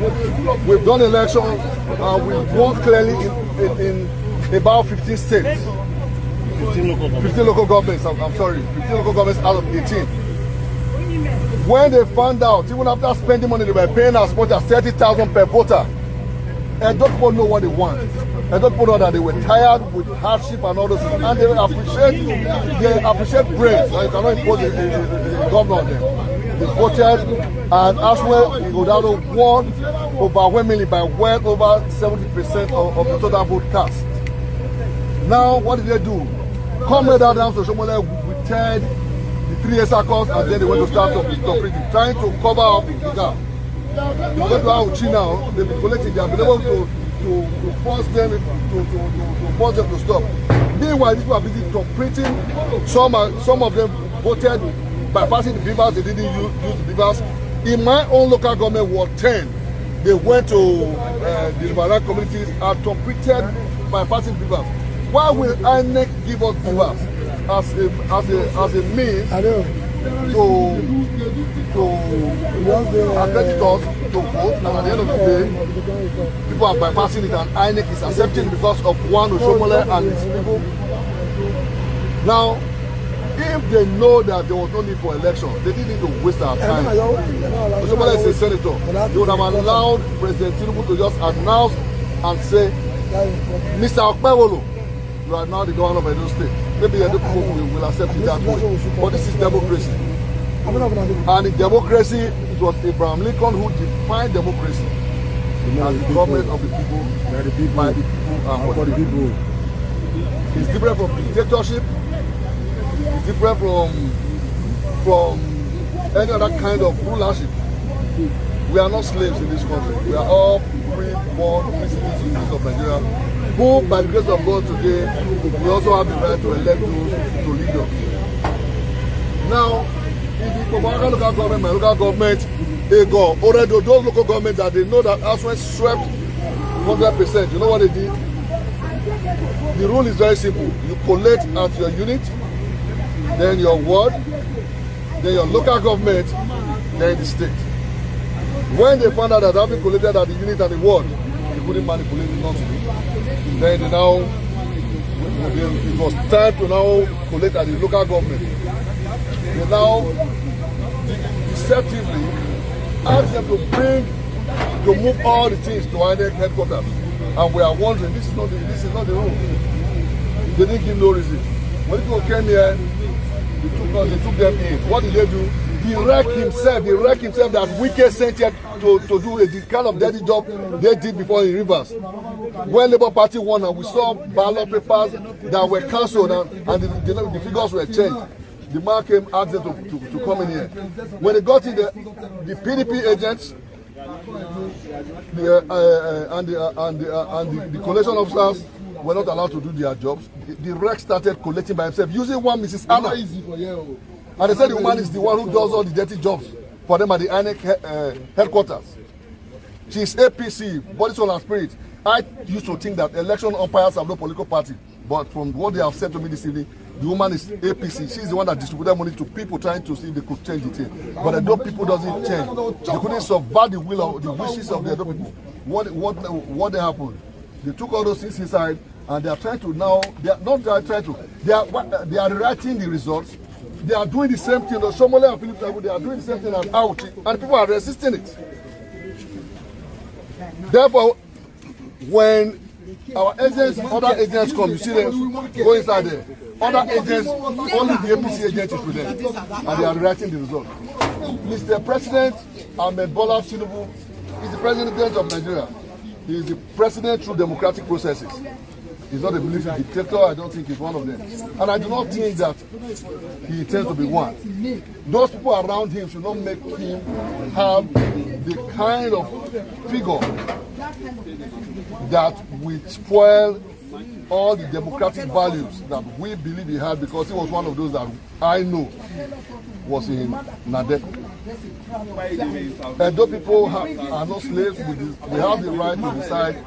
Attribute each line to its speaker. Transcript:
Speaker 1: We've done elections and we've won clearly in about 15 states. 15 local governments, I'm sorry, 15 local governments out of 18. When they found out, even after spending money, they were paying as much as 30,000 per voter. And don't people know what they want. And don't people know that they were tired with hardship and all those things. And they appreciate brains. Like you cannot impose a governor on them. They voted, and as well, Ighodalo won overwhelmingly by well over 70% of the total vote cast. Now, what did they do? Come down to Shomole, we tied the 3 years across, and then they went to start operating, trying to cover up the gap. You go to Auchi now, they've been collecting, they have been able to force them to stop. Meanwhile, these people are busy completing. Some of them voted by passing the beavers, they didn't use the beavers. In my own local government, Ward 10, they went to the Wahala communities and completed by passing the beavers. Why will INEC give us beavers as a means to accredit us to vote, and at the end of the day, people are bypassing it and INEC is accepting because of one Oshomole and his people. Now, if they know that there was no need for election, they didn't need to waste our time. Oshomole is a senator. They would have allowed President Tinubu to just announce and say, Mr. Okpewolo, you are now the governor of Edo State. Maybe the people will accept it that way. But this is democracy. And in democracy, it was Abraham Lincoln who defined democracy as the government of the people, by the people, and for the people. It's different from dictatorship. It's different from any other kind of rulership. We are not slaves in this country. We are all free-born citizens of Nigeria, who, by the grace of God today, we also have the right to elect those to lead us. Now, if you compare local government, my local government, they go already those local governments that they know that Aswan swept 100%. You know what they did? The rule is very simple. You collect at your unit, then your ward, then your local government, then the state. When they found out that having collected at the unit and the ward, they couldn't manipulate it, nothing. Then they now, it was time to now collect at the local government. They now deceptively ask them to move all the things to INEC headquarters. And we are wondering, this is not the rule. They didn't give no reason. When people came here, they took them in. What did they do? He wrecked himself that Wike sent here to do the kind of dirty job they did before in Rivers. When Labour Party won and we saw ballot papers that were cancelled and the figures were changed, the man came asked them to come in here. When they got in, the PDP agents and the collation officers were not allowed to do their jobs. The wreck started collecting by himself using one Mrs. Anna. And they said the woman is the one who does all the dirty jobs for them at the INEC headquarters. She's APC, body, soul, and spirit. I used to think that election umpires have no political party. But from what they have said to me this evening, the woman is APC. She's the one that distributed money to people trying to see if they could change the thing. But the Edo people doesn't change. They couldn't subvert the wishes of the Edo people. What happened? They took all those things inside and they are trying to now, they are rewriting the results. They are doing the same thing. Shomole and Philip Tabu, they are doing the same thing as Auchi, and people are resisting it. Therefore, when our agents, other agents come, you see them go inside there. Other agents, only the APC agent is with them, and they are rewriting the result. Mr. President Ahmed Bola Tinubu is the president of Nigeria. He is the president through democratic processes. He's not a military dictator. I don't think he's one of them. And I do not think that he intends to be one. Those people around him should not make him have the kind of figure that will spoil all the democratic values that we believe he had, because he was one of those that I know was in Nadeko. Edo people are not slaves. We have the right to decide